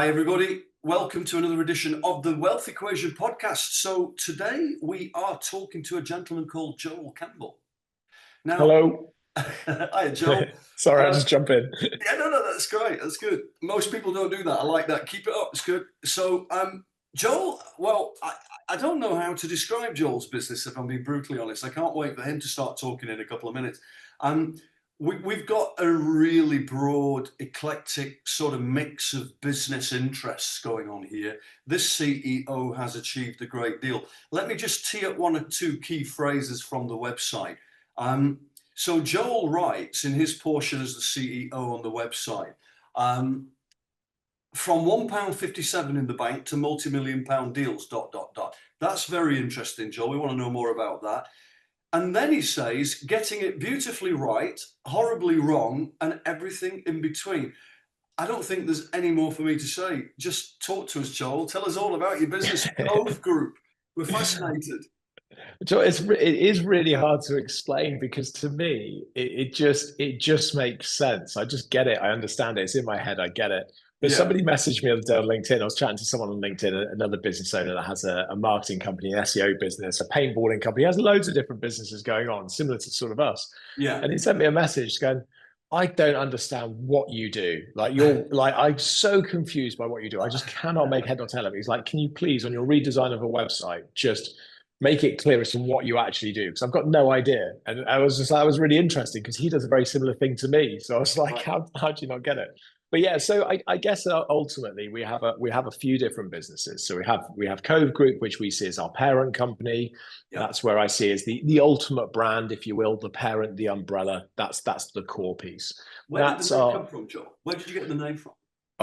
Hi, everybody. Welcome to another edition of the Wealth Equation podcast. So today we are talking to a gentleman called Joel Campbell. Now, Hello. hi, Joel. Sorry, I'll just jump in. Yeah, no, that's great. That's good. Most people don't do that. I like that. Keep it up. It's good. So, Joel, well, I don't know how to describe Joel's business, if I'm being brutally honest. I can't wait for him to start talking in a couple of minutes. Um, we've got a really broad, eclectic sort of mix of business interests going on here. This CEO has achieved a great deal. Let me just tee up one or two key phrases from the website. So Joel writes in his portion as the CEO on the website, from £1.57 in the bank to multi-million pound deals, ... That's very interesting, Joel. We want to know more about that. And then he says, getting it beautifully right, horribly wrong, and everything in between. I don't think there's any more for me to say. Just talk to us, Joel. Tell us all about your business, Cove Group. We're fascinated. So it is really hard to explain because to me it just makes sense. I just get it. I understand it. It's in my head. I get it. But Yeah, somebody messaged me the other day on LinkedIn. I was chatting to someone on LinkedIn, another business owner that has a marketing company, an SEO business, a paintballing company. He has loads of different businesses going on, similar to sort of us. yeah. And he sent me a message going, I don't understand what you do. Like you're like, I'm so confused by what you do. I just cannot make head or tail of it. He's like, can you please, on your redesign of a website, just make it clear as to what you actually do? Because I've got no idea. And I was really interested because he does a very similar thing to me. So I was like, Right. how do you not get it? But yeah, so I guess ultimately we have a few different businesses. So we have Cove Group, which we see as our parent company. Yeah. That's where I see as the ultimate brand, if you will, the parent, the umbrella. That's the core piece. Where did the That's name our come from, Joel? Where did you get the name from?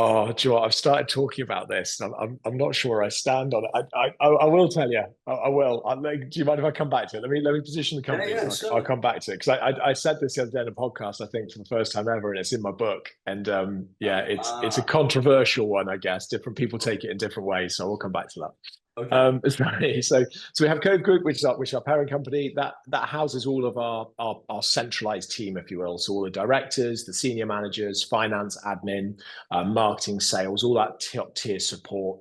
Oh, do you know what? I've started talking about this. And I'm not sure where I stand on it. I will tell you. I will. Like, do you mind if I come back to it? Let me position the Yeah, companies yeah, and I'll certainly. come back to it because I said this the other day in a podcast. I think for the first time ever, and it's in my book. And yeah, it's a Ah, controversial one, I guess. Different people take it in different ways, so we'll come back to that. okay. Sorry. So we have Cove Group, which is our parent company that houses all of our centralized team, if you will. So all the directors, the senior managers, finance, admin, marketing, sales, all that top tier support,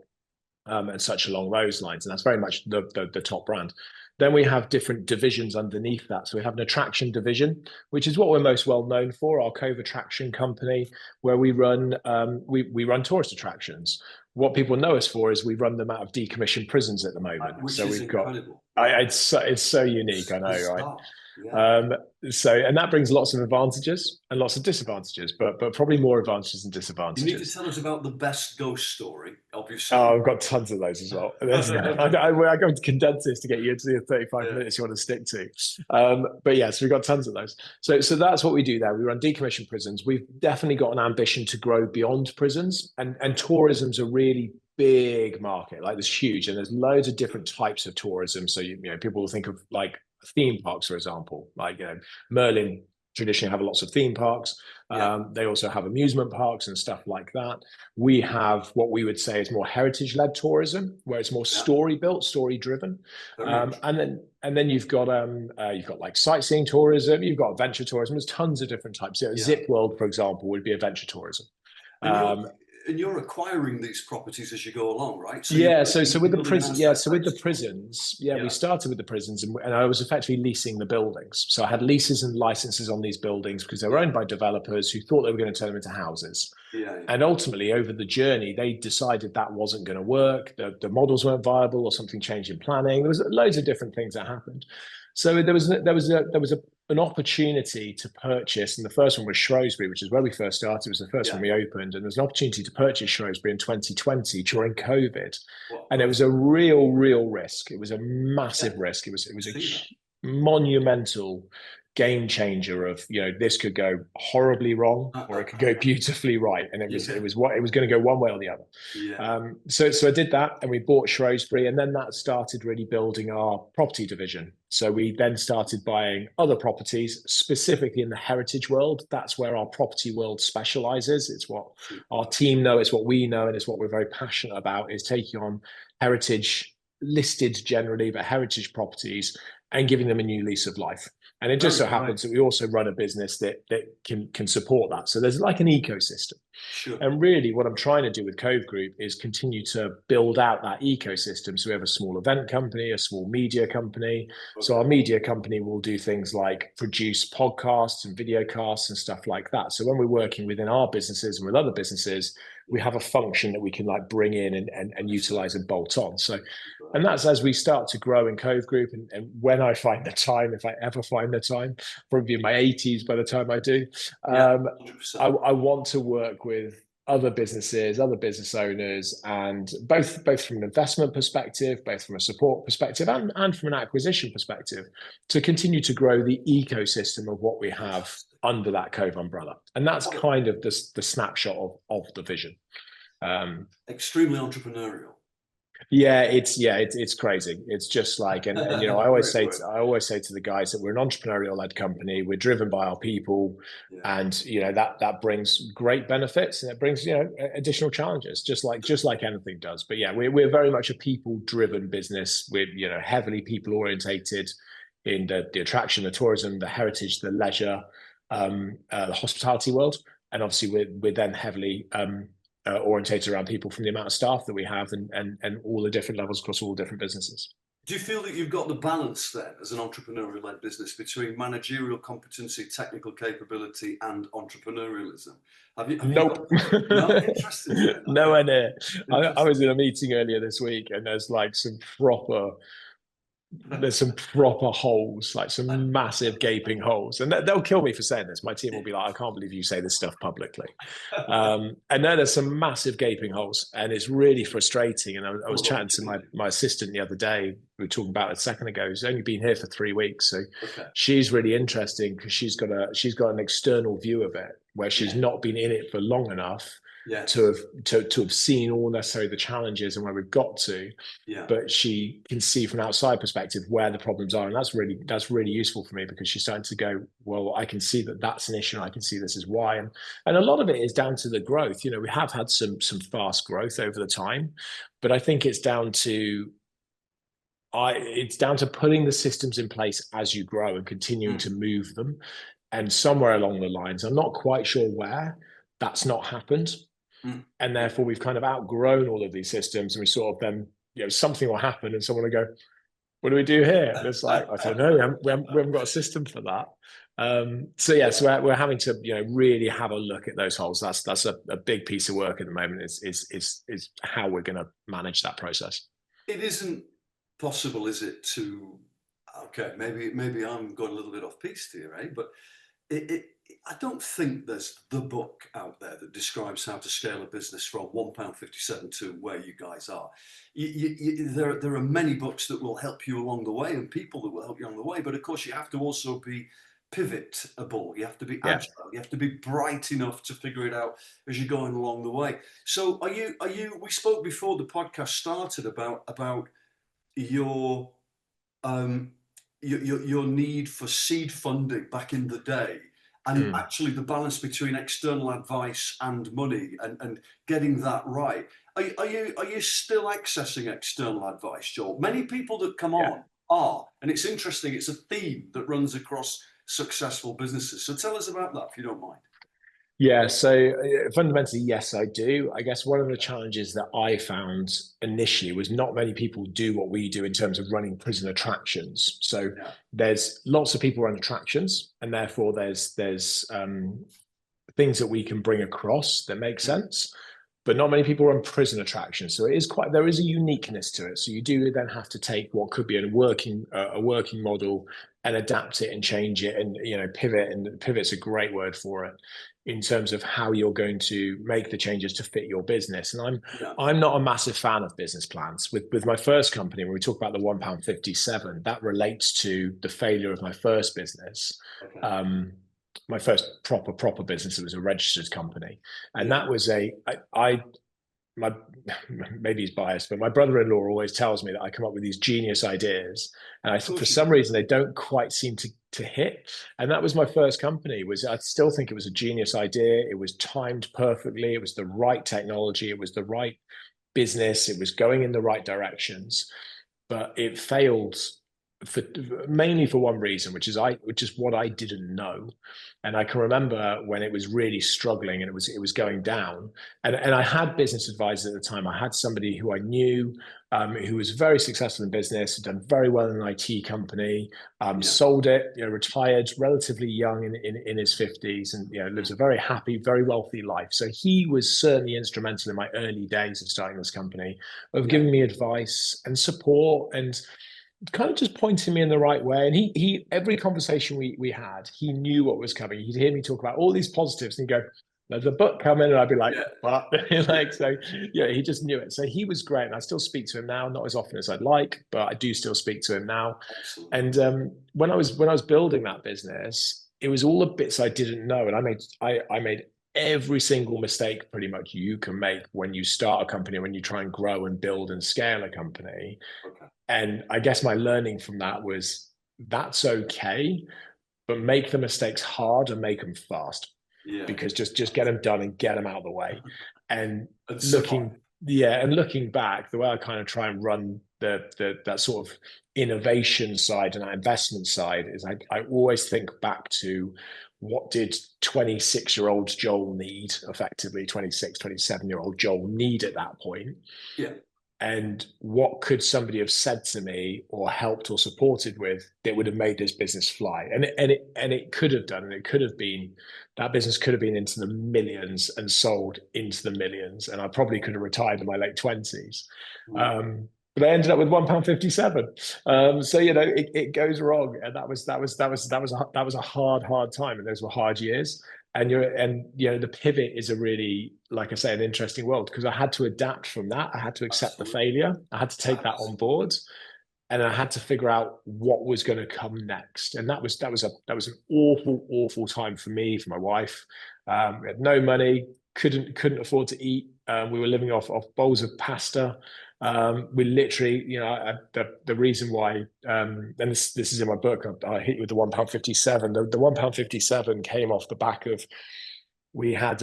and such along those lines. And that's very much the top brand. Then we have different divisions underneath that. So we have an attraction division, which is what we're most well known for, our Cove Attraction company, where we run tourist attractions. What people know us for is we run them out of decommissioned prisons at the moment. Which So is we've got incredible. Yeah. it's so unique, It's I know, right? bizarre. Yeah. Um, and that brings lots of advantages and lots of disadvantages, but probably more advantages than You need to disadvantages. tell us about the best ghost story, obviously. Oh, I've got tons of those as well. I'm going to condense this to get you into the 35 Yeah. minutes you want to stick to. But yeah, so we've got tons of those. So that's what we do there. We run decommissioned prisons. We've definitely got an ambition to grow beyond prisons, and tourism's a really big market. Like there's huge, and there's loads of different types of tourism. So people will think of like theme parks, for example, like Merlin traditionally have lots of theme parks. Yeah. They also have amusement parks and stuff like that. We have what we would say is more heritage-led tourism, where it's more Yeah. story-built, story-driven, Very interesting. and then you've got like sightseeing tourism, you've got adventure tourism. There's tons of different types. Yeah. Zip World, for example, would be adventure tourism. And you're Um, and you're acquiring these properties as you go along, right? So you're Yeah, so building so you're with the building an prison, yeah, asset so with the base. prisons, yeah, we Yeah. started with the prisons, and I was effectively leasing the buildings. So I had leases and licenses on these buildings because they were Yeah. owned by developers who thought they were going to turn them into houses. Yeah. Yeah. And ultimately, over the journey, they decided that wasn't going to work. The models weren't viable, or something changed in planning. There was loads of different things that happened. So there was an opportunity to purchase, and the first one was Shrewsbury, which is where we first started. It was the first one Yeah. we opened, and there was an opportunity to purchase Shrewsbury in 2020 during COVID, Well, and it was okay. a real risk. It was a massive Yeah. risk. It was a See that. monumental game changer of this could go horribly wrong or it could go beautifully right, and it was Yeah. it was what it was going to go one way or the other. Yeah. So I did that, and we bought Shrewsbury, and then that started really building our property division. So we then started buying other properties, specifically in the heritage world. That's where our property world specializes. It's what Super. our team know, it's what we know, and it's what we're very passionate about, is taking on heritage listed generally, but heritage properties and giving them a new lease of life. And it just so happens that we also run a business that can support that. So there's like an ecosystem. Sure. And really what I'm trying to do with Cove Group is continue to build out that ecosystem. So we have a small event company, a small media company. Okay. So our media company will do things like produce podcasts and video casts and stuff like that. So when we're working within our businesses and with other businesses, we have a function that we can like bring in and utilize and bolt on. So, and that's as we start to grow in Cove Group, and when I find the time, if I ever find the time, probably in my 80s by the time I do, I want to work with other businesses, other business owners, and both from an investment perspective, both from a support perspective, and from an acquisition perspective, to continue to grow the ecosystem of what we have under that Cove umbrella. And that's kind of the snapshot of the vision. Extremely entrepreneurial. Yeah, it's crazy. It's just like, and you know, I always say to the guys that we're an entrepreneurial-led company. We're driven by our people, and you know that brings great benefits, and it brings, you know, additional challenges, just like anything does. But yeah, we're very much a people-driven business. We're, you know, heavily people-orientated in the attraction, the tourism, the heritage, the leisure, the hospitality world, and obviously we're then heavily orientated around people from the amount of staff that we have and all the different levels across all different businesses. Do you feel that you've got the balance then as an entrepreneurial-led business between managerial competency, technical capability, and entrepreneurialism? Have you Nope. No, interesting. Nowhere near. I was in a meeting earlier this week, and there's some proper holes, like some massive gaping holes, and they'll kill me for saying this. My team will be like, I can't believe you say this stuff publicly. And then there's some massive gaping holes, and it's really frustrating. And I was chatting to my assistant the other day. We were talking about it a second ago. She's only been here for 3 weeks, so she's really interesting because she's got an external view of it where she's not been in it for long enough to have seen all necessarily the challenges and where we've got to, but she can see from an outside perspective where the problems are, and that's really useful for me, because she's starting to go, well, I can see that that's an issue, and I can see this is why, and a lot of it is down to the growth. You know, we have had some fast growth over the time, but I think it's down to putting the systems in place as you grow and continuing to move them, and somewhere along the lines, I'm not quite sure where, that's not happened. And therefore we've kind of outgrown all of these systems, and we sort of then, you know, something will happen and someone will go, what do we do here? And it's like, I don't know, we haven't got a system for that. So we're having to, you know, really have a look at those holes. That's a big piece of work at the moment, is how we're going to manage that process. It isn't possible, is it, to, okay, maybe I'm going a little bit off piste here, right? But I don't think there's the book out there that describes how to scale a business from £1.57 to where you guys are. There are many books that will help you along the way, and people that will help you along the way. But of course, you have to also be pivotable. You have to be agile. You have to be bright enough to figure it out as you're going along the way. So are you? We spoke before the podcast started about your need for seed funding back in the day, and actually the balance between external advice and money, and getting that right. Are you still accessing external advice, Joel? Many people that come on are, and it's interesting. It's a theme that runs across successful businesses. So tell us about that, if you don't mind. Yeah, so fundamentally, yes, I do. I guess one of the challenges that I found initially was not many people do what we do in terms of running prison attractions. So there's lots of people run attractions, and therefore there's things that we can bring across that make sense, but not many people run prison attractions. So there is a uniqueness to it. So you do then have to take what could be a working model and adapt it and change it, and, you know, pivot. And pivot's a great word for it, in terms of how you're going to make the changes to fit your business. And I'm not a massive fan of business plans. With my first company, when we talk about the £1.57, that relates to the failure of my first business. My first proper business, it was a registered company. And that was maybe he's biased, but my brother-in-law always tells me that I come up with these genius ideas, and for some reason they don't quite seem to hit. And that was my first company. I still think it was a genius idea. It was timed perfectly. It was the right technology. It was the right business. It was going in the right directions, but it failed for mainly for one reason, which is what I didn't know. And I can remember when it was really struggling and it was going down. And I had business advisors at the time. I had somebody who I knew, who was very successful in business, had done very well in an IT company, sold it, retired relatively young in his 50s, and lives a very happy, very wealthy life. So he was certainly instrumental in my early days of starting this company, of giving me advice and support and kind of just pointing me in the right way. And he every conversation we had, he knew what was coming. He'd hear me talk about all these positives and he'd go, "There's a book coming," and I'd be like, "What?" Like, so yeah, he just knew it. So he was great, and I still speak to him now, not as often as I'd like, but I do still speak to him now. Excellent. And when I was building that business, it was all the bits I didn't know, and I made every single mistake pretty much you can make when you start a company, when you try and grow and build and scale a company. Okay. And I guess my learning from that was that's okay, but make the mistakes hard and make them fast. Because just get them done and get them out of the way. And looking back, the way I kind of try and run that sort of innovation side and that investment side is I always think back to what did 26-year-old Joel need, effectively 26, 27-year-old Joel need at that point. Yeah. And what could somebody have said to me or helped or supported with that would have made this business fly? And it could have done, and it could have been, that business could have been into the millions and sold into the millions. And I probably could have retired in my late 20s. But I ended up with £1.57. So it goes wrong, and that was a hard time, and those were hard years. And the pivot is a really, like I say, an interesting world, because I had to adapt from that. I had to accept the failure. I had to take that on board, and I had to figure out what was going to come next. And that was an awful time for me, for my wife. We had no money, couldn't afford to eat. We were living off bowls of pasta. We literally, the reason why, and this is in my book, I hit you with the £1.57. The £1.57 came off the back of, we had,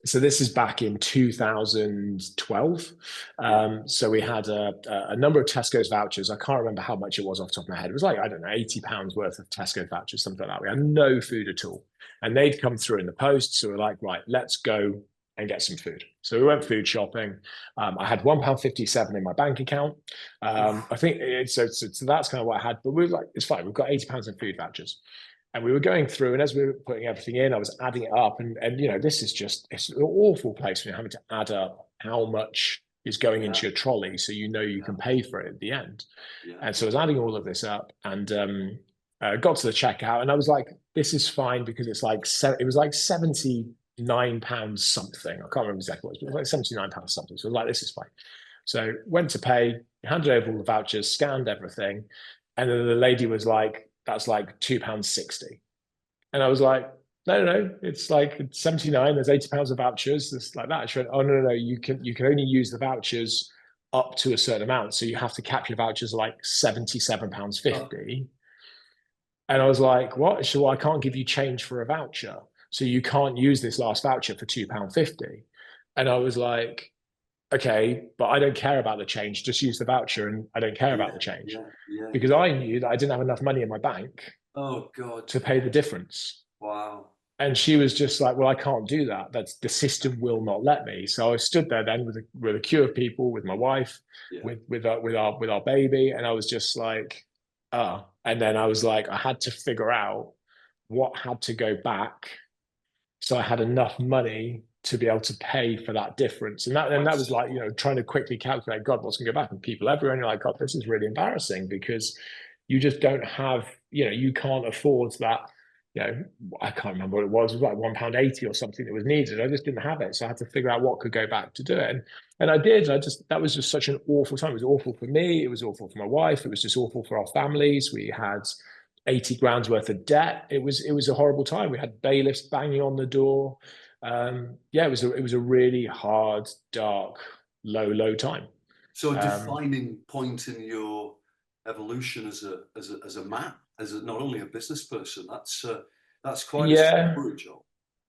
so this is back in 2012. So we had a number of Tesco's vouchers. I can't remember how much it was off the top of my head. It was like, I don't know, £80 worth of Tesco vouchers, something like that. We had no food at all. And they'd come through in the post. So we're like, right, let's go and get some food. So we went food shopping. I had £1.57 in my bank account. I think so that's kind of what I had. But we were like, it's fine. We've got £80 in food vouchers. And we were going through, and as we were putting everything in, I was adding it up. And this is just, it's an awful place when you're having to add up how much is going into your trolley, so you can pay for it at the end. And so I was adding all of this up, and got to the checkout, and I was like, this is fine, because it was like £79 something. I can't remember exactly what it was, but it was like £79 something. So I was like, this is fine. So went to pay, handed over all the vouchers, scanned everything, and then the lady was like, that's like £2.60. And I was like, no, it's like 79, there's £80 of vouchers, it's like that. She went, oh, no, you can only use the vouchers up to a certain amount. So you have to cap your vouchers like £77.50. And I was like, what? She said, well, I can't give you change for a voucher, so you can't use this last voucher for £2.50. And I was like, okay, but I don't care about the change. Just use the voucher, and I don't care about the change. Because I knew that I didn't have enough money in my bank to pay the difference. Wow. And she was just like, well, I can't do that. That's, the system will not let me. So I stood there then with a queue of people, with my wife, with our baby, and I was just like, oh. And then I was like, I had to figure out what had to go back, so I had enough money to be able to pay for that difference. And that was like, trying to quickly calculate, God, what's going to go back? And people everywhere, and you're like, God, this is really embarrassing, because you just don't have, you can't afford that. I can't remember what it was. It was like £1.80 or something that was needed. I just didn't have it. So I had to figure out what could go back to do it. And I did. That was just such an awful time. It was awful for me. It was awful for my wife. It was just awful for our families. We had 80 grand's worth of debt. It was a horrible time. We had bailiffs banging on the door. It was a really hard, dark, low time. So a defining point in your evolution as a man, as not only a business person. That's quite a story, Joel.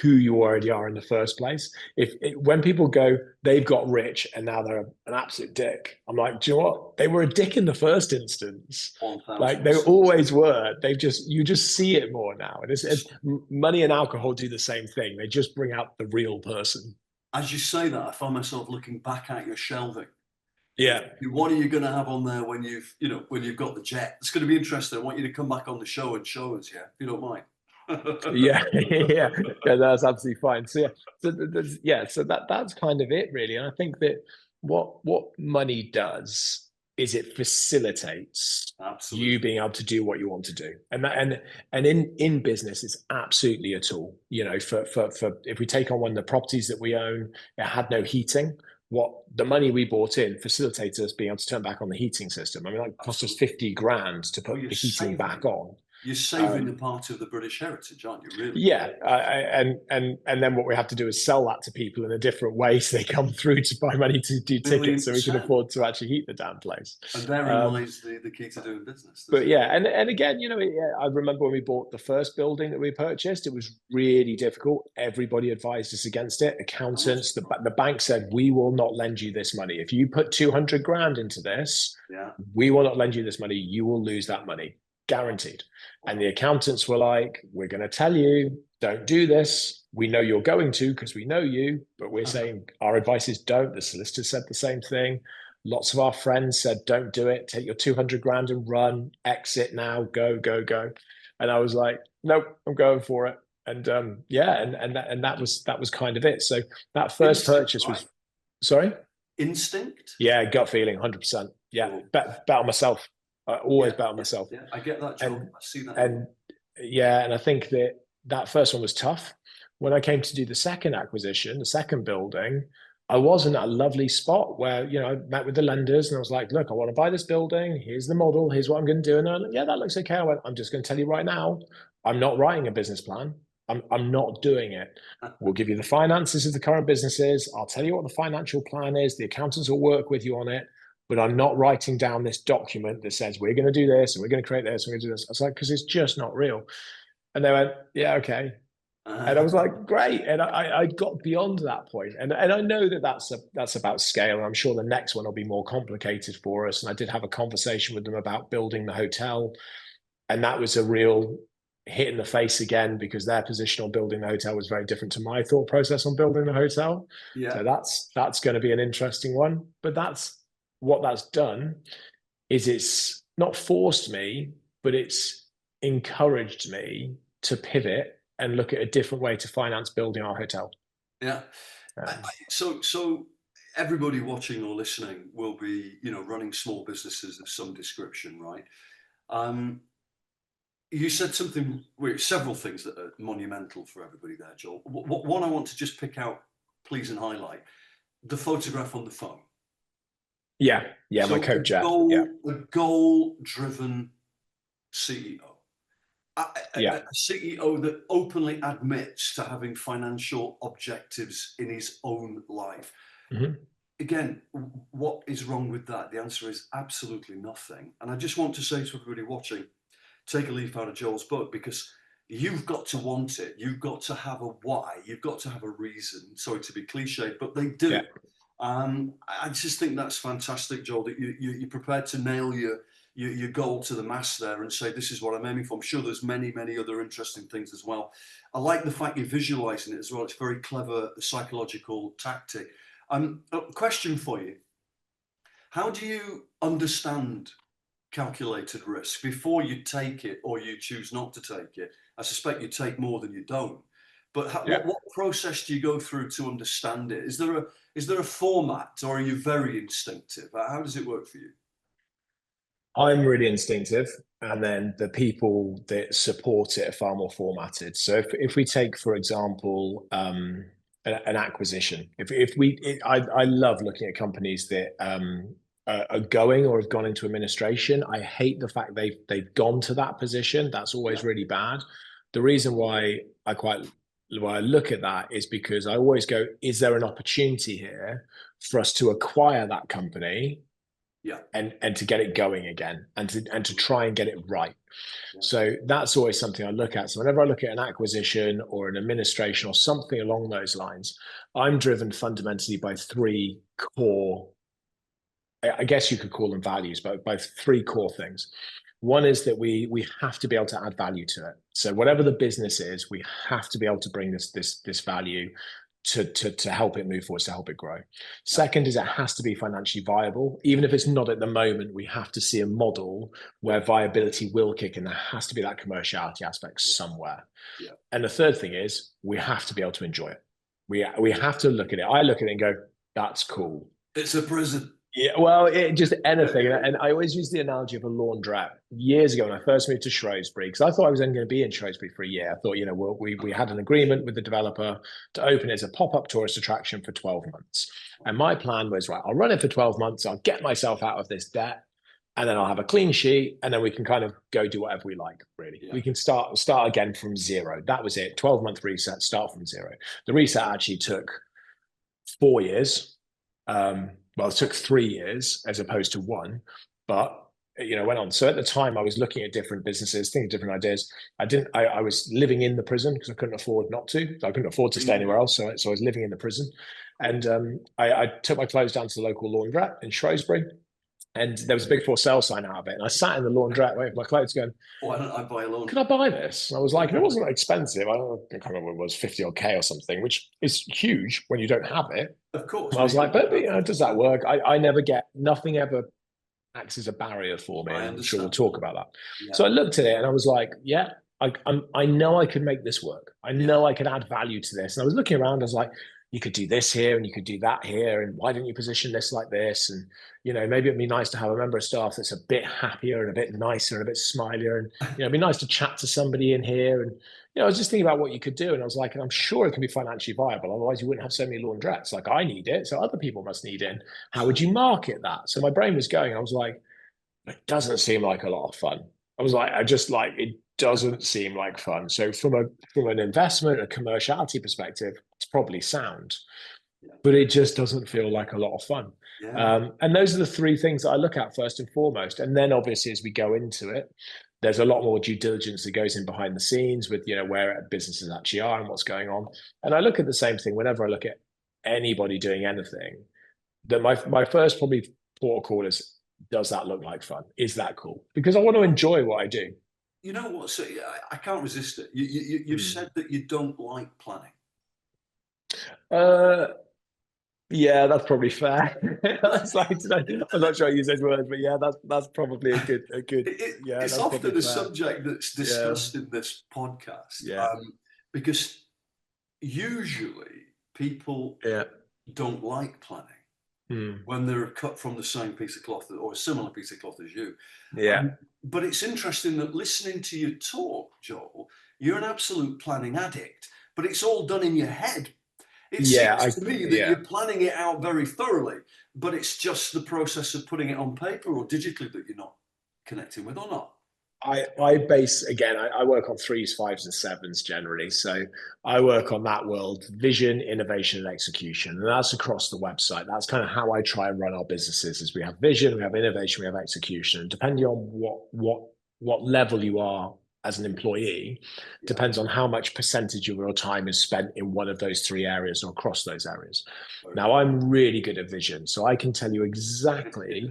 who you already are in the first place. When people go, they've got rich and now they're an absolute dick. I'm like, do you know what? They were a dick in the first instance. Like they 1000%. always were. You just see it more now. And it's money and alcohol do the same thing. They just bring out the real person. As you say that, I find myself looking back at your shelving. Yeah. What are you going to have on there when you've got the jet? It's going to be interesting. I want you to come back on the show and show us, yeah, if you don't mind. Yeah, yeah, that's absolutely fine. So so that's kind of it really. And I think that what money does is it facilitates you Absolutely. being able to do what you want to do. And in business, it's absolutely a tool. You know, for if we take on one of the properties that we own, it had no heating. What the money we bought in facilitated us being able to turn back on the heating system. I mean, that cost us Absolutely. 50 grand to Well, put the heating back on. you're saving a part of the British heritage, aren't you? Really? Yeah, and then what we have to do is sell that to people in a different way, so they come through to buy money to do Million tickets, so we can percent. afford to actually heat the damn place. And therein lies the key to doing business. But yeah, and again, you know, I remember when we bought the first building that we purchased, it was really difficult. Everybody advised us against it. Accountants, the bank said, we will not lend you this money. If you put 200 grand into this, Yeah. we will not lend you this money. You will lose that money, guaranteed. And the accountants were like, we're going to tell you, don't do this. We know you're going to because we know you, but we're saying our advice is don't. The solicitor said the same thing. Lots of our friends said, don't do it. Take your 200 grand and run, exit now, go, go, go. And I was like, nope, I'm going for it. And that was kind of it. So that first purchase was, sorry? Instinct? Yeah, gut feeling, 100%. Yeah, Cool. bet on myself. I always bet on myself. Yeah, I get that, Joel. I see that. And yeah, and I think that first one was tough. When I came to do the second acquisition, the second building, I was in a lovely spot where, you know, I met with the lenders and I was like, look, I want to buy this building. Here's the model. Here's what I'm going to do. And they're like, yeah, that looks okay. I went, I'm just going to tell you right now, I'm not writing a business plan. I'm not doing it. We'll give you the finances of the current businesses. I'll tell you what the financial plan is. The accountants will work with you on it. But I'm not writing down this document that says we're going to do this and we're going to create this and we're going to do this. I was like, because it's just not real. And they went, yeah, okay. And I was like, great. And I got beyond that point. And I know that that's about scale. And I'm sure the next one will be more complicated for us. And I did have a conversation with them about building the hotel. And that was a real hit in the face again, because their position on building the hotel was very different to my thought process on building the hotel. Yeah. So that's going to be an interesting one. But what that's done is it's not forced me, but it's encouraged me to pivot and look at a different way to finance building our hotel. Yeah. So everybody watching or listening will be, running small businesses of some description, right? You said several things that are monumental for everybody there, Joel. One I want to just pick out, please, and highlight the photograph on the phone. Yeah, so my Cove jet. A goal-driven CEO. A CEO that openly admits to having financial objectives in his own life. Mm-hmm. Again, what is wrong with that? The answer is absolutely nothing. And I just want to say to everybody watching, take a leaf out of Joel's book, because you've got to want it. You've got to have a why. You've got to have a reason. Sorry to be cliched, but they do. Yeah. I just think that's fantastic, Joel, that you're prepared to nail your goal to the mast there and say, this is what I'm aiming for. I'm sure there's many, many other interesting things as well. I like the fact you're visualizing it as well. It's very clever psychological tactic. A question for you. How do you understand calculated risk before you take it or you choose not to take it? I suspect you take more than you don't. But what process do you go through to understand it? Is there a format, or are you very instinctive? How does it work for you? I'm really instinctive, and then the people that support it are far more formatted. So if we take, for example, an acquisition, I love looking at companies that are going or have gone into administration. I hate the fact they've gone to that position. That's always really bad. The reason why I look at that is because I always go, is there an opportunity here for us to acquire that company Yeah. and to get it going again, and to try and get it right. Yeah. So that's always something I look at. So whenever I look at an acquisition or an administration or something along those lines, I'm driven fundamentally by three core, I guess you could call them values, but by three core things. One is that we have to be able to add value to it. So whatever the business is, we have to be able to bring this value to help it move forward, to help it grow. Second is it has to be financially viable. Even if it's not at the moment, we have to see a model where viability will kick in. There has to be that commerciality aspect somewhere. Yeah. And the third thing is we have to be able to enjoy it. We have to look at it. I look at it and go, that's cool. It's a prison. Yeah, well, just anything. And I always use the analogy of a laundrette. Years ago, when I first moved to Shrewsbury, because I thought I was only going to be in Shrewsbury for a year. I thought, we had an agreement with the developer to open it as a pop-up tourist attraction for 12 months. And my plan was, right, I'll run it for 12 months. I'll get myself out of this debt, and then I'll have a clean sheet, and then we can kind of go do whatever we like, really. Yeah. We can start again from zero. That was it. 12-month reset, start from zero. The reset actually took 4 years. Well, it took 3 years as opposed to one, but went on. So at the time I was looking at different businesses, thinking different ideas. I was living in the prison because I couldn't afford not to. I couldn't afford to stay anywhere else. So I was living in the prison. And I took my clothes down to the local laundrette in Shrewsbury. And there was a big for sale sign out of it. And I sat in the laundrette waiting for my clothes going, why don't I buy a laundry? Can I buy this? And I was like, and it wasn't expensive. I can't remember what it was, 50 odd K or something, which is huge when you don't have it. Of course. And I was like, but does that work? I never get, nothing ever acts as a barrier for me. I'm sure we'll talk about that. Yeah. So I looked at it and I was like, yeah, I know I could make this work. I know I could add value to this. And I was looking around, I was like, you could do this here and you could do that here. And why didn't you position this like this? And, maybe it'd be nice to have a member of staff that's a bit happier and a bit nicer and a bit smilier. And, it'd be nice to chat to somebody in here. And, I was just thinking about what you could do. And I was like, and I'm sure it can be financially viable. Otherwise you wouldn't have so many laundrettes. Like I need it. So other people must need it. And how would you market that? So my brain was going, I was like, it doesn't seem like a lot of fun. I was like, it doesn't seem like fun. So from an investment, a commerciality perspective, it's probably sound, but it just doesn't feel like a lot of fun. Yeah. And those are the three things that I look at first and foremost. And then obviously as we go into it, there's a lot more due diligence that goes in behind the scenes with, where businesses actually are and what's going on. And I look at the same thing whenever I look at anybody doing anything, that my first probably port of call is, does that look like fun? Is that cool? Because I want to enjoy what I do. You know what? So I can't resist it. You've said that you don't like planning. Yeah, that's probably fair. I'm not sure I use those words, but yeah, that's probably a good. It's often a subject that's discussed in this podcast. Yeah. Because usually people don't like planning. When they're cut from the same piece of cloth or a similar piece of cloth as you. Yeah. But it's interesting that listening to you talk, Joel, you're an absolute planning addict, but it's all done in your head. It seems to me that you're planning it out very thoroughly, but it's just the process of putting it on paper or digitally that you're not connecting with, or not. I base, again, I work on 3s, 5s and 7s generally. So I work on that world: vision, innovation and execution. And that's across the website. That's kind of how I try and run our businesses: is we have vision, we have innovation, we have execution. And depending on what level you are as an employee, depends on how much percentage of your time is spent in one of those three areas or across those areas. Now, I'm really good at vision, so I can tell you exactly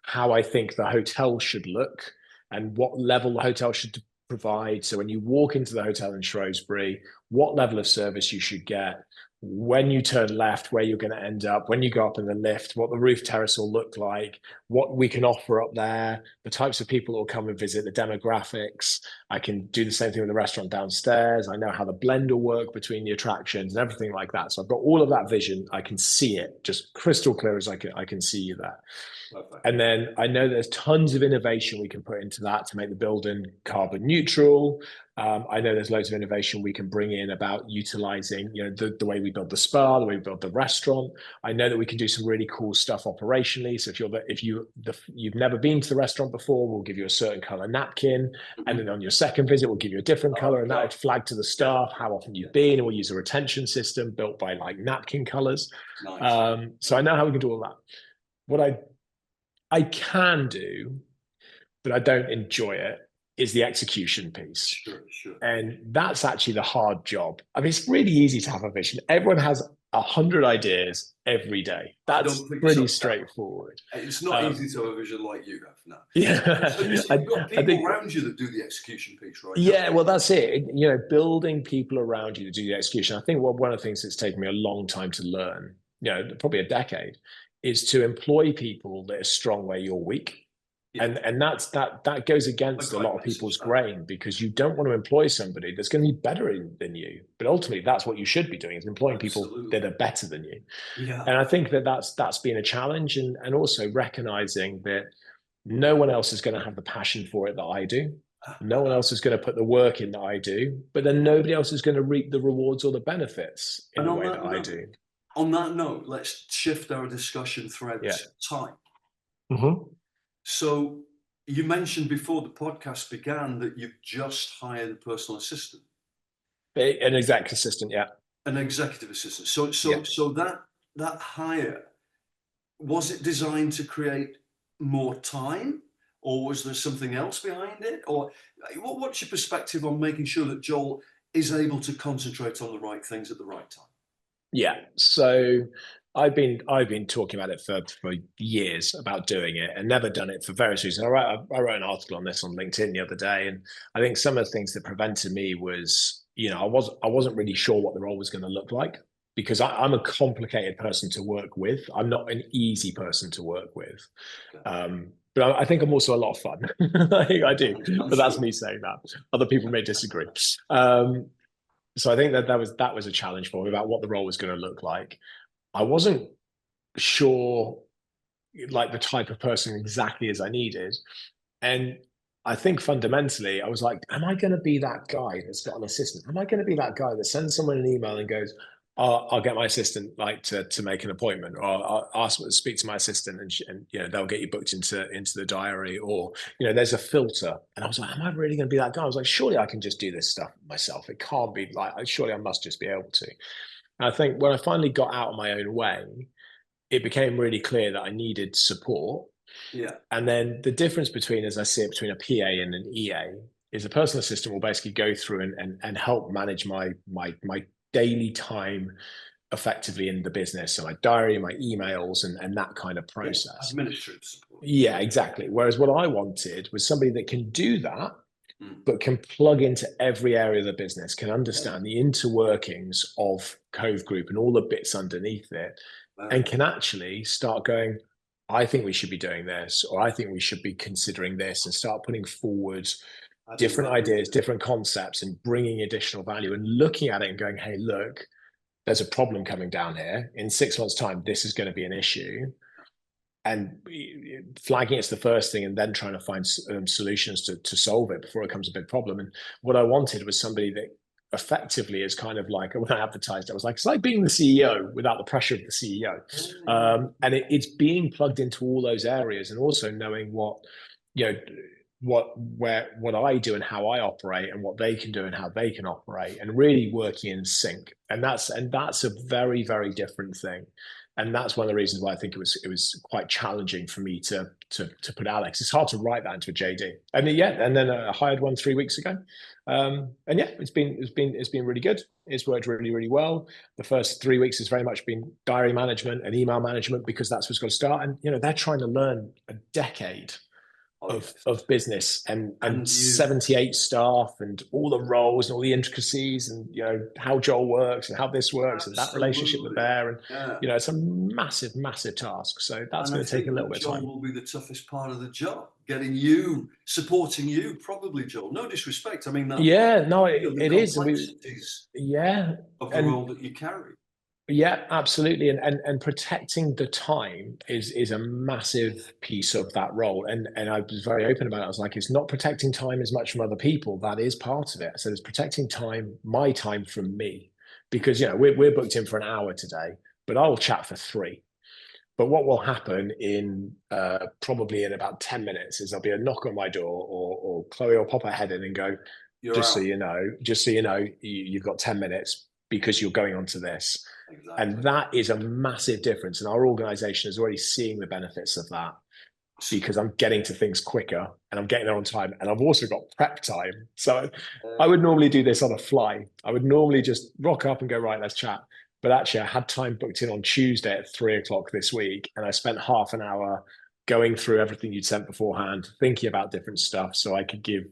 how I think the hotel should look and what level the hotel should provide. So when you walk into the hotel in Shrewsbury, what level of service you should get, when you turn left, where you're going to end up, when you go up in the lift, what the roof terrace will look like, what we can offer up there, the types of people that will come and visit, the demographics. I can do the same thing with the restaurant downstairs. I know how the blend will work between the attractions and everything like that. So I've got all of that vision. I can see it just crystal clear as I can see you there. Perfect. And then I know there's tons of innovation we can put into that to make the building carbon neutral. I know there's loads of innovation we can bring in about utilizing, the way we build the spa, the way we build the restaurant. I know that we can do some really cool stuff operationally. So if you've never been to the restaurant before, we'll give you a certain color napkin, and then on your second visit, we'll give you a different color, and that would flag to the staff how often you've been, and we'll use a retention system built by like napkin colors. Nice. So I know how we can do all that. I can do, but I don't enjoy it, is the execution piece. Sure, sure. And that's actually the hard job. I mean, it's really easy to have a vision. Everyone has 100 ideas every day. I That's don't think pretty so. straightforward. It's not Um, easy to have a vision like you have now. yeah, So you've got I people think, around you that do the execution piece, right, Joe? yeah, well, that's it. You know, building people around you to do the execution. I think one of the things that's taken me a long time to learn, you know, probably a decade, is to employ people that are strong where you're weak. Yeah, And that goes a against a great lot of message. people's grain, because you don't want to employ somebody that's going to be better than you. But ultimately, that's what you should be doing, is employing people Absolutely. that are better than you. Yeah, And I think that's been a challenge, and also recognizing that no one else is going to have the passion for it that I do. No one else is going to put the work in that I do, but then nobody else is going to reap the rewards or the benefits in and the way that I do. on that note, let's shift our discussion thread Yeah. to time. Mm-hmm. So you mentioned before the podcast began that you've just hired a personal assistant, An exec assistant, yeah. an executive assistant. So Yeah. that hire, was it designed to create more time, or was there something else behind it? Or what's your perspective on making sure that Joel is able to concentrate on the right things at the right time? Yeah. So I've been talking about it for years about doing it, and never done it for various reasons. I wrote an article on this on LinkedIn the other day, and I think some of the things that prevented me was, you know, I wasn't really sure what the role was going to look like, because I'm a complicated person to work with. I'm not an easy person to work with. Okay. But I think I'm also a lot of fun. I do, I'm but that's sure. me saying that. Other people may disagree. Um, so I think that was a challenge for me about what the role was going to look like. I wasn't sure, like, the type of person exactly as I needed. And I think fundamentally, I was like, am I going to be that guy that's got an assistant? Am I going to be that guy that sends someone an email and goes, I'll get my assistant like to make an appointment, or I'll ask speak to my assistant, and you know, they'll get you booked into the diary, or you know, there's a filter. And I was like, am I really going to be that guy? I was like, surely I can just do this stuff myself. It can't be like, surely I must just be able to. And I think when I finally got out of my own way, it became really clear that I needed support. Yeah. And then the difference between, as I see it, between a PA and an EA is a personal assistant will basically go through and help manage my daily time effectively in the business. So my diary, my emails, and that kind of Yeah. process. Administrative support. Yeah, exactly. Whereas what I wanted was somebody that can do that, Mm. but can plug into every area of the business, can Yeah. understand the interworkings of Cove Group and all the bits underneath it, and can actually start going, I think we should be doing this, or I think we should be considering this, and start putting forward Adding different value. ideas, different concepts, and bringing additional value, and looking at it and going, hey, look, there's a problem coming down here. In 6 months' time, this is going to be an issue. And flagging it's the first thing, and then trying to find solutions to solve it before it becomes a big problem. And what I wanted was somebody that effectively is kind of like, when I advertised, I was like, it's like being the CEO without the pressure of the CEO. And it's being plugged into all those areas, and also knowing what, you know, what I do and how I operate, and what they can do and how they can operate, and really working in sync. And that's a very, very different thing. And that's one of the reasons why I think it was quite challenging for me to put Alex. It's hard to write that into a JD. And then, yeah, and then I hired one 3 weeks ago. And yeah, it's been really good. It's worked really, really well. The first 3 weeks has very much been diary management and email management, because that's what's got to start. And you know, they're trying to learn a decade Yes. of business, and And you 78 staff, and all the roles and all the intricacies, and you know, how Joel works and how this works, and that relationship with absolutely. there. And Yeah. you know, it's a massive, massive task. So that's And I going to take a think little that bit of Joel time. will be the toughest part of the job, getting you, supporting you, probably, Joel. No disrespect. I mean that, Yeah, no, you know, the it is. And we, complexities yeah. of the And role that you carry. yeah, absolutely. And protecting the time is a massive piece of that role. And I was very open about it. I was like, it's not protecting time as much from other people. That is part of it. So it's protecting time, my time, from me. Because you know, we're booked in for an hour today, but I'll chat for 3. But what will happen in probably in about 10 minutes is there'll be a knock on my door, or Chloe will pop her head in and go, You're just so out. you know, you've got 10 minutes because you're going on to this. And Exactly. that is a massive difference. And our organization is already seeing the benefits of that. because I'm getting to things quicker and I'm getting there on time. And I've also got prep time. So I would normally do this on a fly. I would normally just rock up and go, right, let's chat. But actually, I had time booked in on Tuesday at 3 o'clock this week. And I spent half an hour going through everything you'd sent beforehand, thinking about different stuff so I could give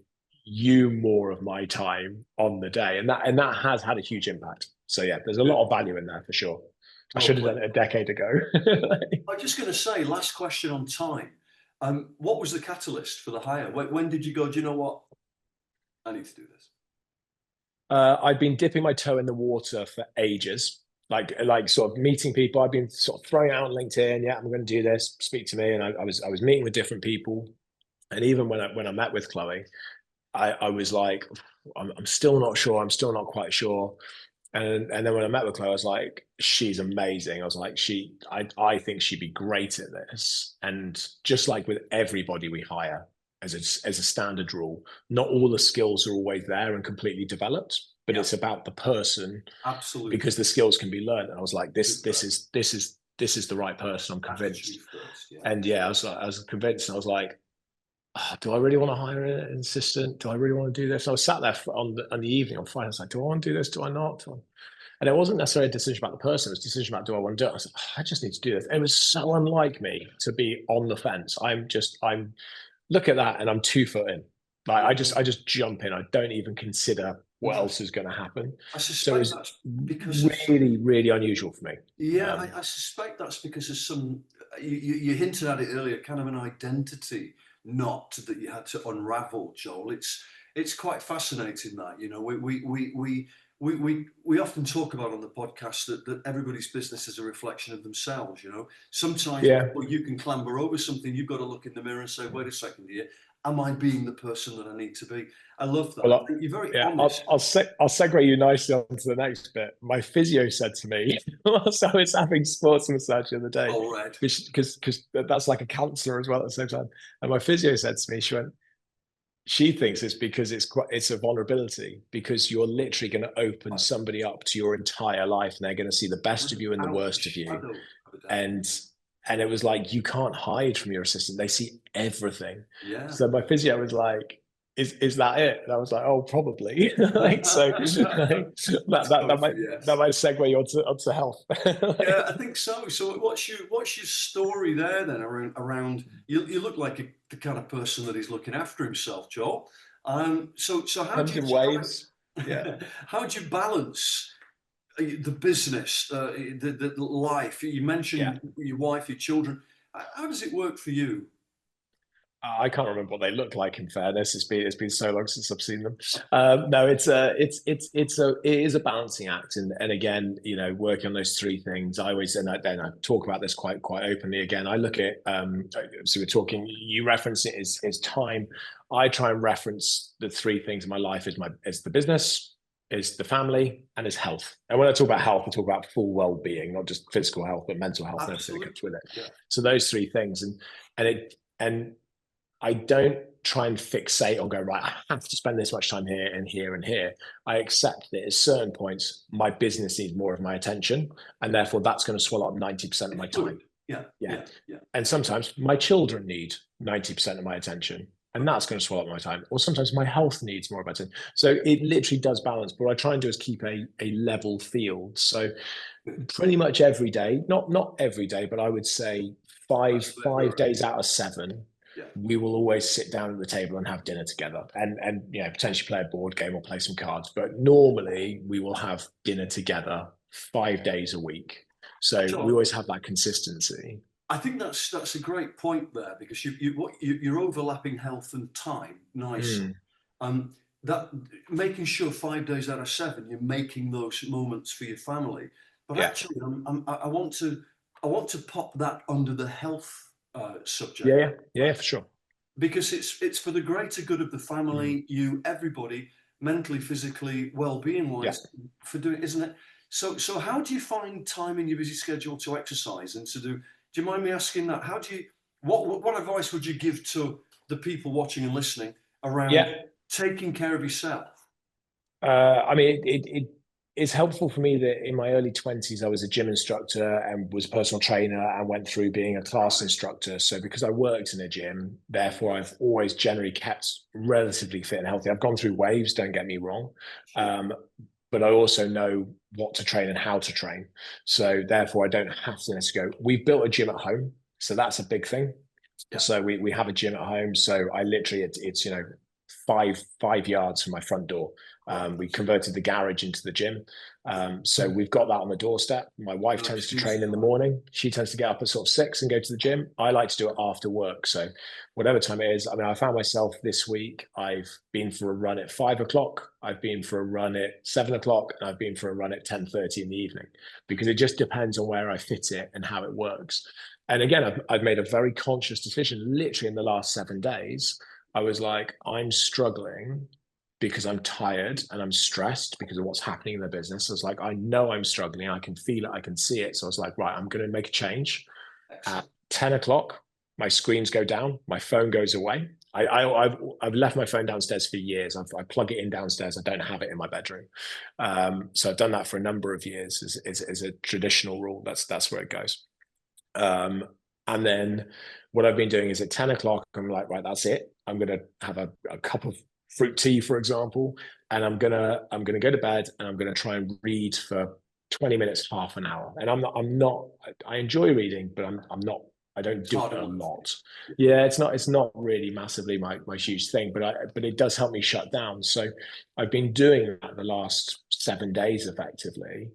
you more of my time on the day. And that has had a huge impact. So yeah, there's a lot of value in there for sure. I Well should have played. done it a decade ago. I'm just going to say, last question on time. What was the catalyst for the hire? When did you go, do you know what? I need to do this. I've been dipping my toe in the water for ages, like sort of meeting people. I've been sort of throwing out on LinkedIn, yeah, I'm going to do this, speak to me. And I was meeting with different people. And even when I met with Chloe, I was like, I'm still not sure. I'm still not quite sure. And then when I met with Chloe, I was like, she's amazing. I was like, I think she'd be great at this. And just like with everybody we hire, as a standard rule, not all the skills are always there and completely developed, but Yeah, it's about the person absolutely. because the skills can be learned. And I was like, this Good this work. is this is this is the right person. I'm Attitude convinced. first. Yeah. And yeah, I was convinced. And I was like, oh, do I really want to hire an assistant? Do I really want to do this? And I was sat there on the evening on Friday. I was like, do I want to do this? Do I not? And it wasn't necessarily a decision about the person. It was a decision about, do I want to do it? I said, oh, I just need to do this. It was so unlike me to be on the fence. I'm look at that and I'm 2 foot in. Like I just jump in. I don't even consider what Yeah. else is going to happen. I So it suspect was that's because of, really, really unusual for me. yeah, I suspect that's because of some, you hinted at it earlier, kind of an identity knot that you had to unravel, Joel. It's quite fascinating that, we often talk about on the podcast that everybody's business is a reflection of themselves. Sometimes Yeah. before you can clamber over something, you've got to look in the mirror and say, wait a second here, am I being the person that I need to be? I love that. Well, I think you're very yeah, honest. I'll segue you nicely onto the next bit. My physio said to me, whilst I was having sports massage the other day, All right. because that's like a counselor as well at the same time. And my physio said to me, she thinks it's because it's a vulnerability because you're literally going to open somebody up to your entire life and they're going to see the best of you and the Without a worst of you. shadow of a doubt. And and it was like, you can't hide from your assistant. They see everything. Yeah. So my physio was like, is that it? And I was like, oh, probably. Like, so like, Yes. that might segue you onto health. Yeah, I think so. So what's your story there then around you look like the kind of person that is looking after himself, Joel. So how do you London waves. Yeah. how do you balance the business, the life? You Yeah. mentioned your wife, your children. How does it work for you? I can't remember what they look like. In fairness, it's been so long since I've seen them. No, it is a balancing act, and again, working on those three things. I always then I talk about this quite openly. Again, I look at so we're talking. You reference it as time. I try and reference the three things in my life is the business, is the family, and is health. And when I talk about health, I talk about full well-being, not just physical health, but mental health and everything that comes with it. Yeah. So those three things, and I don't try and fixate or go, right, I have to spend this much time here and here and here. I accept that at certain points, my business needs more of my attention. And therefore, that's going to swallow up 90% of my time. Yeah. Yeah. Yeah. And sometimes my children need 90% of my attention. And that's going to swallow up my time. Or sometimes my health needs more of my attention. So it literally does balance. But what I try and do is keep a level field. So pretty much every day, not every day, but I would say five days out of 7, Yeah. we will always sit down at the table and have dinner together and potentially play a board game or play some cards. But normally we will have dinner together 5 days a week. So John, we always have that consistency. I think that's a great point there because you're overlapping health and time nicely. That making sure 5 days out of 7 you're making those moments for your family. But Yeah. actually, I want to pop that under the health subject. Yeah, for sure. Because it's for the greater good of the family, you, everybody, mentally, physically, well-being wise, for doing, isn't it? So how do you find time in your busy schedule to exercise and to do? Do you mind me asking that? How do you? What advice would you give to the people watching and listening around taking care of yourself? I mean, it's helpful for me that in my early 20s, I was a gym instructor and was a personal trainer and went through being a class instructor. So because I worked in a gym, therefore I've always generally kept relatively fit and healthy. I've gone through waves, don't get me wrong. But I also know what to train and how to train. So therefore I don't have to necessarily go. We've built a gym at home. So that's a big thing. Yeah. So we have a gym at home. So I literally, it's, 5 yards from my front door. We converted the garage into the gym. So we've got that on the doorstep. My wife tends to train in the morning. She tends to get up at sort of 6 and go to the gym. I like to do it after work. So whatever time it is, I mean, I found myself this week, I've been for a run at 5 o'clock. I've been for a run at 7 o'clock, and I've been for a run at 10:30 in the evening, because it just depends on where I fit it and how it works. And again, I've made a very conscious decision literally in the last 7 days. I was like, I'm struggling because I'm tired and I'm stressed because of what's happening in the business. I was like, I know I'm struggling. I can feel it. I can see it. So I was like, right, I'm going to make a change. Excellent. At 10 o'clock, my screens go down. My phone goes away. I've left my phone downstairs for years. I plug it in downstairs. I don't have it in my bedroom. So I've done that for a number of years as a traditional rule. That's where it goes. And then what I've been doing is at 10 o'clock, I'm like, right, that's it. I'm going to have a cup of fruit tea, for example, and I'm going to go to bed, and I'm going to try and read for 20 minutes, half an hour. And I enjoy reading, but I don't do it a lot. Yeah, it's not really massively my huge thing, but it does help me shut down. So I've been doing that the last 7 days effectively.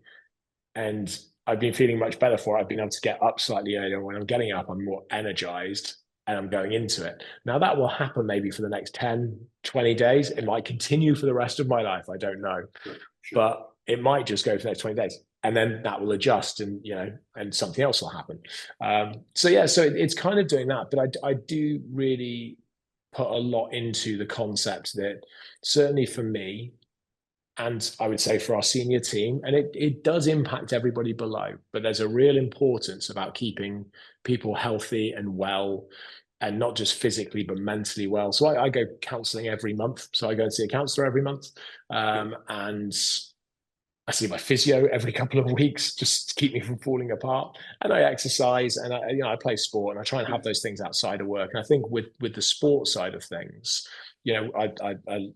And I've been feeling much better for it. I've been able to get up slightly earlier. When I'm getting up, I'm more energized and I'm going into it. Now that will happen maybe for the next 10, 20 days. It might continue for the rest of my life. I don't know, sure. But it might just go for the next 20 days, and then that will adjust, and, and something else will happen. So it's kind of doing that, but I do really put a lot into the concept that certainly for me, and I would say for our senior team, and it does impact everybody below, but there's a real importance about keeping people healthy and well, and not just physically, but mentally well. So I go counseling every month. So I go and see a counselor every month. And I see my physio every couple of weeks, just to keep me from falling apart. And I exercise, and I play sport, and I try and have those things outside of work. And I think with the sport side of things, I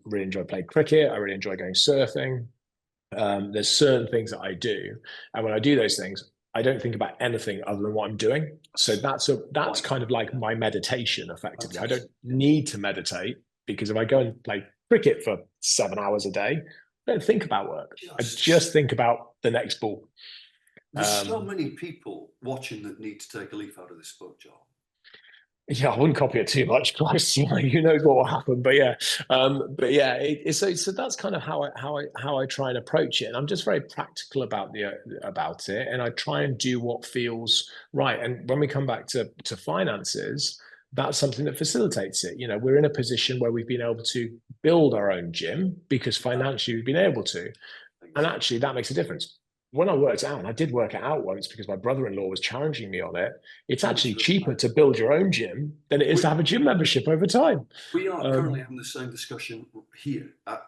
really enjoy playing cricket. I really enjoy going surfing. There's certain things that I do, and when I do those things, I don't think about anything other than what I'm doing. So that's kind of like my meditation, effectively. I don't need to meditate, because if I go and play cricket for 7 hours a day, I don't think about work. I just think about the next ball. There's so many people watching that need to take a leaf out of this book, Joel. Yeah, I wouldn't copy it too much, Christ. You know what will happen, but yeah, so that's kind of how I try and approach it, and I'm just very practical about it, and I try and do what feels right. And when we come back to finances, that's something that facilitates it. We're in a position where we've been able to build our own gym because financially we've been able to, and actually that makes a difference. When I worked out, and I did work it out once because my brother-in-law was challenging me on it, it's actually cheaper to build your own gym than it is to have a gym membership over time. We are currently having the same discussion here at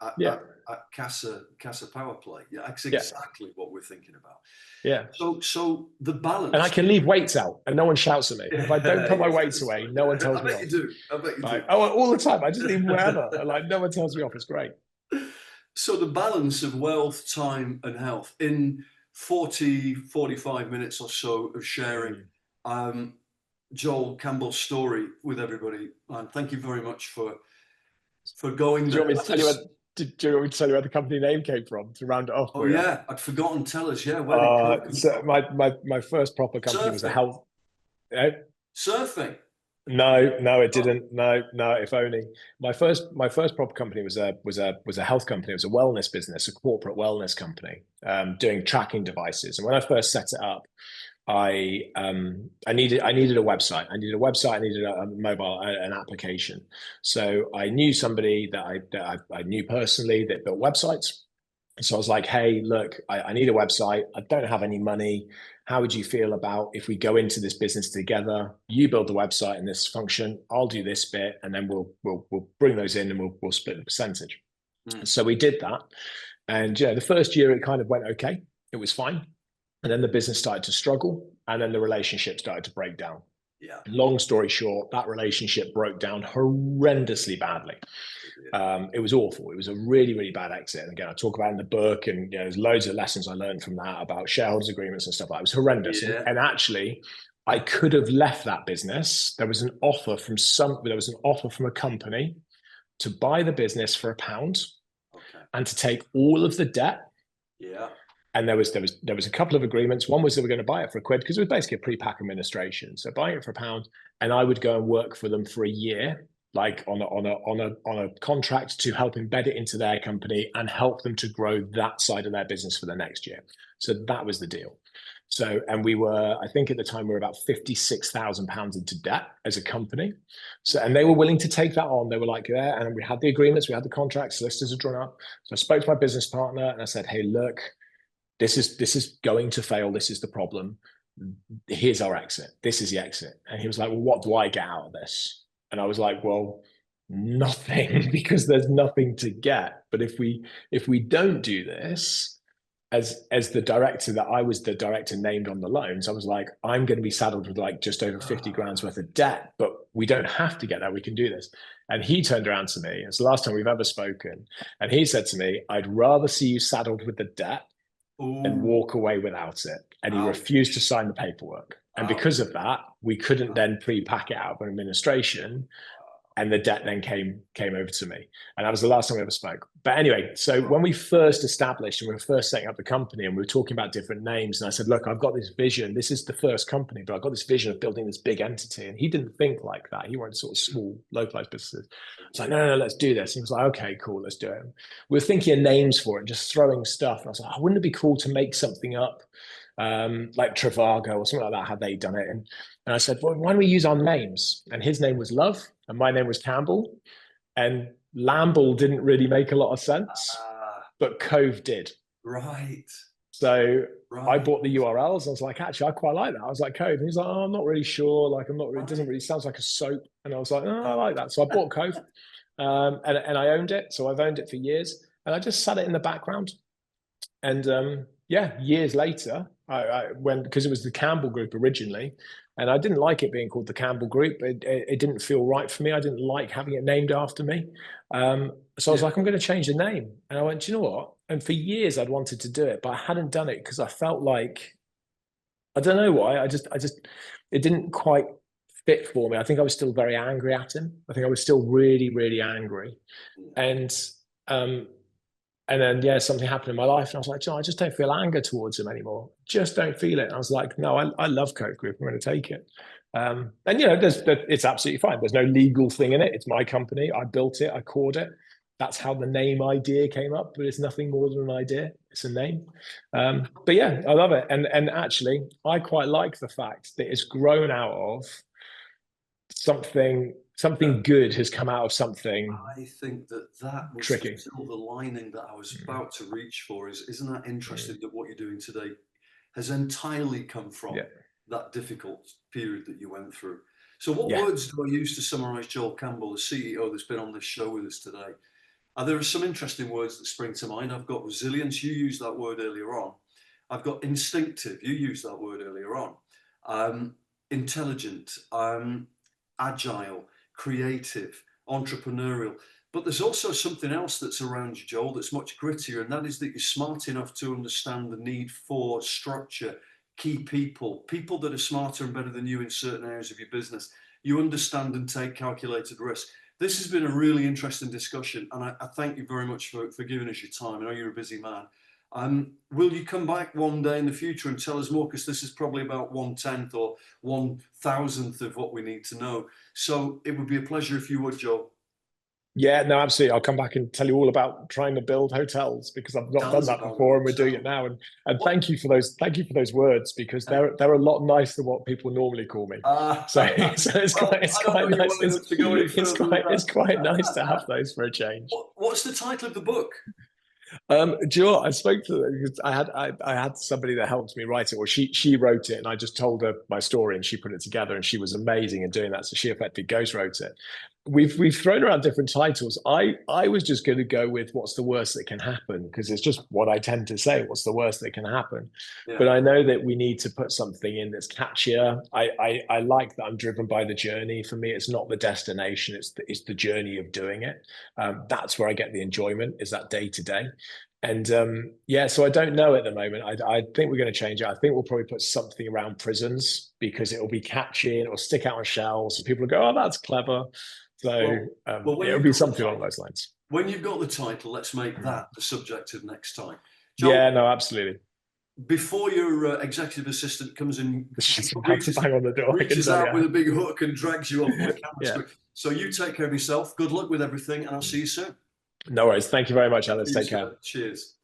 Casa Power Play. Yeah, that's exactly what we're thinking about. Yeah. So the balance. And I can leave weights out, and no one shouts at me. If I don't put my weights away, no one tells me off. I bet you do. Oh, all the time. I just leave them wherever. No one tells me off. It's great. So the balance of wealth, time, and health in 45 minutes or so of sharing Joel Campbell's story with everybody. And thank you very much for going there. Do you want me to tell you where the company name came from to round it off? Oh yeah, I'd forgotten. Tell us, where did so my first proper company was a health. Surfing. No, it didn't. No, if only. My first proper company was a health company. It was a wellness business, a corporate wellness company, doing tracking devices. And when I first set it up, I needed a website. I needed a mobile, an application. So I knew somebody that I knew personally that built websites. So I was like, hey, look, I need a website. I don't have any money. How would you feel about if we go into this business together? You build the website and this function, I'll do this bit, and then we'll bring those in, and we'll split the percentage. So we did that. And the first year it kind of went okay. It was fine. And then the business started to struggle, and then the relationship started to break down. Yeah. Long story short, that relationship broke down horrendously badly. It was awful. It was a really, really bad exit. And again, I talk about it in the book, and there's loads of lessons I learned from that about shareholders agreements and stuff like that. It was horrendous. Yeah. And actually, I could have left that business. There was an offer from a company to buy the business for £1 and to take all of the debt. Yeah. And there was a couple of agreements. One was they were going to buy it for £1 because it was basically a pre-pack administration. So buying it for £1, and I would go and work for them for a year, like on a contract to help embed it into their company and help them to grow that side of their business for the next year. So that was the deal. So, and we were, I think at the time we were about £56,000 into debt as a company. So, and they were willing to take that on. They were like, yeah, and we had the agreements, we had the contracts, solicitors had drawn up. So I spoke to my business partner and I said, hey, look, this is going to fail. This is the problem. Here's our exit. This is the exit. And he was like, well, what do I get out of this? And I was like, well, nothing, because there's nothing to get. But if we don't do this, as the director, that I was the director named on the loans, I was like, I'm going to be saddled with like just over 50 grand's worth of debt, but we don't have to get there. We can do this. And he turned around to me. It's the last time we've ever spoken. And he said to me, I'd rather see you saddled with the debt and walk away without it. And he refused to sign the paperwork. And because of that, we couldn't then pre-pack it out of administration. And the debt then came over to me. And that was the last time we ever spoke. But anyway, so when we first established and we were first setting up the company and we were talking about different names, and I said, look, I've got this vision. This is the first company, but I've got this vision of building this big entity. And he didn't think like that. He wanted sort of small, localized businesses. I was like, no, let's do this. And he was like, okay, cool, let's do it. We were thinking of names for it, just throwing stuff. And I was like, wouldn't it be cool to make something up like Trivago or something like that, had they done it? And I said, well, why don't we use our names? And his name was Love, and my name was Campbell. And Lamble didn't really make a lot of sense, but Cove did. Right. So I bought the URLs. I was like, actually, I quite like that. I was like, Cove. And he's like, oh, I'm not really sure. Like, I'm not really, it doesn't really, sounds like a soap. And I was like, oh, I like that. So I bought Cove and I owned it. So I've owned it for years. And I just sat it in the background. And years later, because it was the Campbell Group originally, and I didn't like it being called the Campbell Group. It didn't feel right for me. I didn't like having it named after me. So I was like, I'm going to change the name. And I went, do you know what? And for years I'd wanted to do it, but I hadn't done it because I felt like, I don't know why. It didn't quite fit for me. I think I was still very angry at him. I think I was still really, really angry. And then, something happened in my life. And I was like, I just don't feel anger towards him anymore. Just don't feel it. And I was like, no, I love Cove Group. I'm going to take it. It's absolutely fine. There's no legal thing in it. It's my company. I built it. I called it. That's how the name idea came up. But it's nothing more than an idea. It's a name. But yeah, I love it. And actually, I quite like the fact that it's grown out of something good has come out of something. I think that was tricky. the silver lining that I was about to reach for. Isn't that interesting that what you're doing today has entirely come from that difficult period that you went through? So what words do I use to summarize Joel Campbell, the CEO that's been on this show with us today? There are some interesting words that spring to mind. I've got resilience. You used that word earlier on. I've got instinctive. You used that word earlier on. Intelligent, agile, creative, entrepreneurial. But there's also something else that's around you, Joel, that's much grittier, and that is that you're smart enough to understand the need for structure, key people that are smarter and better than you in certain areas of your business. You understand and take calculated risks. This has been a really interesting discussion, and I thank you very much for giving us your time. I know you're a busy man. Will you come back one day in the future and tell us more? Because this is probably about 1/10 or 1,000th of what we need to know. So it would be a pleasure if you would, Joel. Yeah, no, absolutely. I'll come back and tell you all about trying to build hotels, because I've not done that before, and we're doing it now. And thank you for those words, because they're a lot nicer than what people normally call me. So it's quite nice. It's quite nice to have those for a change. What's the title of the book? Joel, I spoke to I had somebody that helped me write it, or she wrote it, and I just told her my story and she put it together, and she was amazing in doing that. So she effectively ghost wrote it. we've thrown around different titles. I was just going to go with what's the worst that can happen, because it's just what I tend to say. What's the worst that can happen? Yeah. But I know that we need to put something in that's catchier. I like that I'm driven by the journey. For me, it's not the destination; it's the journey of doing it. That's where I get the enjoyment. Is that day to day. And yeah, so I don't know at the moment. I think we're going to change it. I think we'll probably put something around prisons, because it'll be catchy and it'll stick out on shelves. So people will go, "Oh, that's clever." So it'll be something along those lines. When you've got the title, let's make that the subject of next time. Joel, yeah, no, absolutely. Before your executive assistant comes in, reaches out with a big hook and drags you off my camera screen. Yeah. So you take care of yourself. Good luck with everything, and I'll see you soon. No worries. Thank you very much, Alice. Take care. Cheers.